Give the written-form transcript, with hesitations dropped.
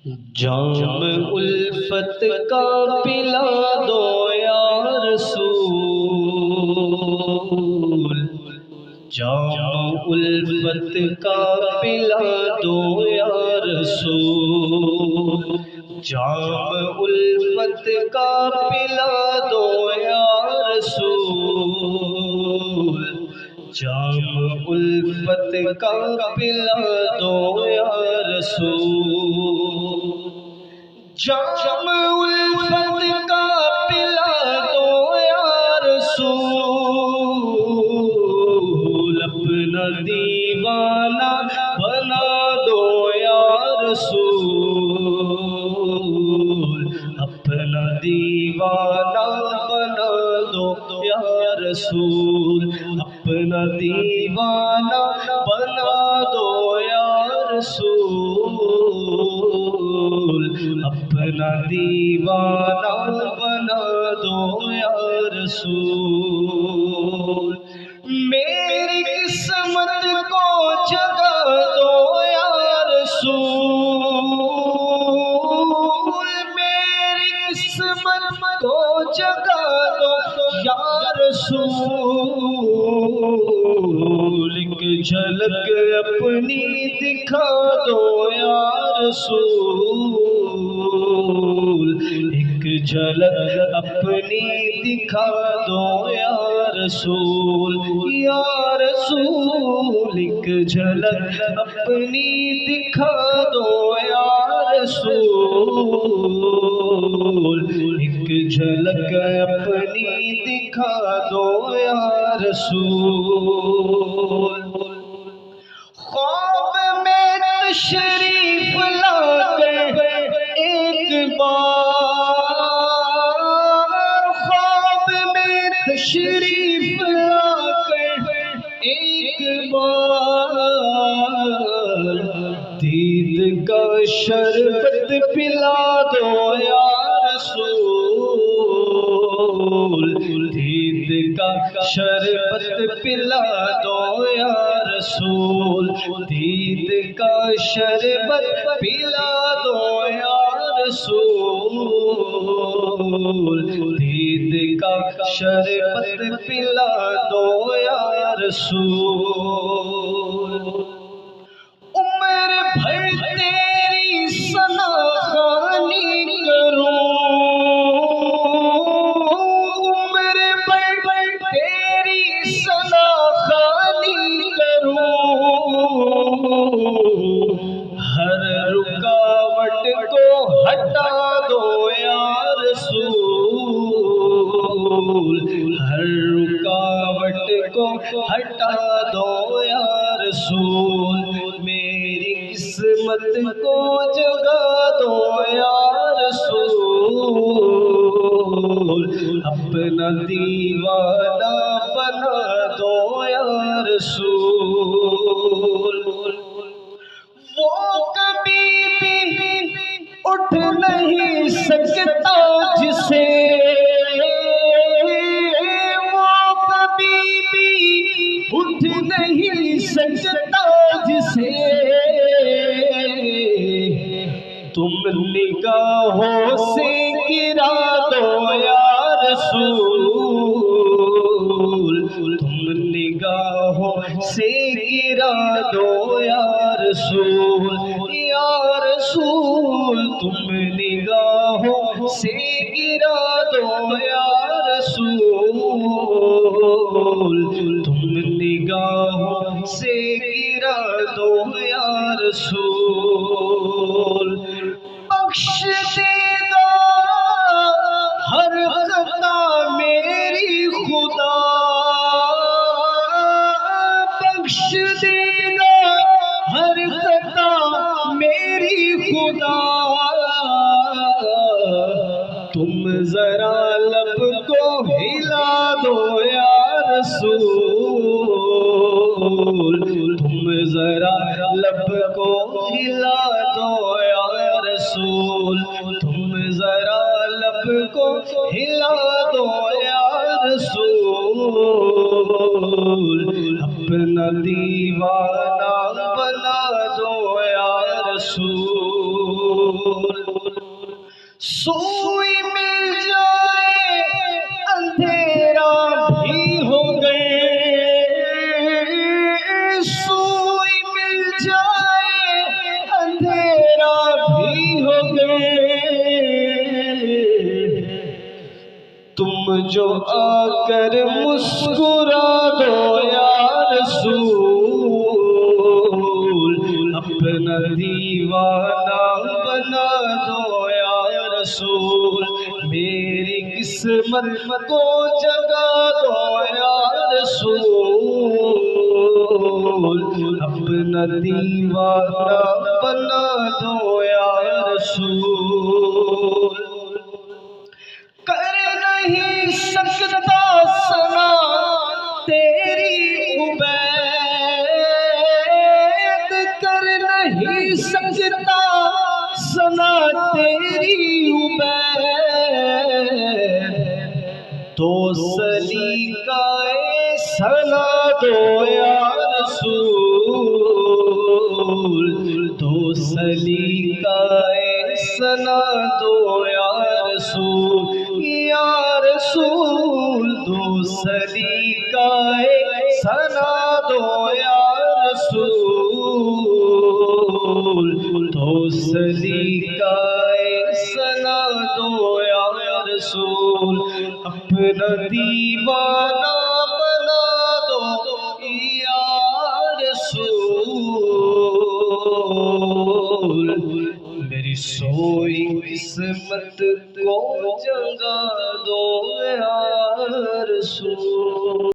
جام الفت کا پلا دو یا رسول، جام الفت کا پلا دو یا رسول، جام الفت کا پلا دو یا رسول، جام الفت کا پلا دو یا رسول، جام الفت کا پلا دو یا رسول، اپنا دیوانہ بنا دو یا رسول، اپنا دیوانہ بنا دو یا رسول، اپنا دیوانہ بنا دو یا رسول، اپنا دیوانہ بنا دو یا رسول، میری قسمت کو جگا دو یا رسول، میری قسمت کو جگا دو یا رسول، ایک جھلک اپنی دکھا دو یا رسول، ایک جھلک اپنی دکھا دو یا رسول، یا رسول، ایک جھلک اپنی دکھا دو یا رسول، ایک جھلک اپنی دکھا دو یا رسول، خواب میں تشریف لا کر ایک بار، خواب میں تشریف لا کر ایک بار، دید کا شربت پلا دو یا رسول، دید کا شربت پلا دو یا رسول، دید کا شربت پلا دو یا رسول، دید کا شربت پلا دو یا رسول، عمر بھر تیری ثنا خوانی کروں، عمر بھر تیری ثنا خوانی کروں، ہر رکاوٹ کو ہٹا دو یا رسول، ہر رکاوٹ کو ہٹا دو یا رسول، میری قسمت کو جگا دو یا رسول، اپنا دیوانہ بنا دو یا رسول، وہ کبھی بھی اٹھ نہیں سکتا جسے، وہ کبھی بھی اٹھ نہیں سکتا جسے تم نگاہوں سے گرا دو یا رسول، تم نگاہوں سے گرا دو یا رسول، یا رسول، تم نگاہوں سے گرا دو یا رسول، تم نگاہوں سے گرا دو یا رسول، بخش دے گا ہر خطا میری خدا، بخش دے گا ہر خطا میری خدا، تم ذرا لب کو ہلا دو یا رسول، تم ذرا لب کو ہلا دو یا رسول، تم ذرا لب کو ہلا دو یا رسول، اپنا دیوانہ بنا دو یا رسول۔ سوئی مل جائے اندھیرا بھی ہو گئے، سوئی مل جائے اندھیرا بھی ہو گئے، تم جو آ کر مسکرا دو یا رسول، اپنا دیوانہ بنا دو یا رسول، میری قسمت کو جگا دو یا رسول، اپنا دیوانہ بنا دو یا رسول۔ کر نہیں سکتا ثنا تیری عبید، کر نہیں سکتا ثنا تیری عبید، تو سلیقہ ثنا دو یا رسول، تو سلیقہ ثنا دو یا رسول، یا رسول دو سلیقہ ثنا دو یا رسول، دو سلیقہ ثنا دو یا رسول، اپنا دیوانہ بنا دو یا رسول، میری سوئی قسمت کو جگا دو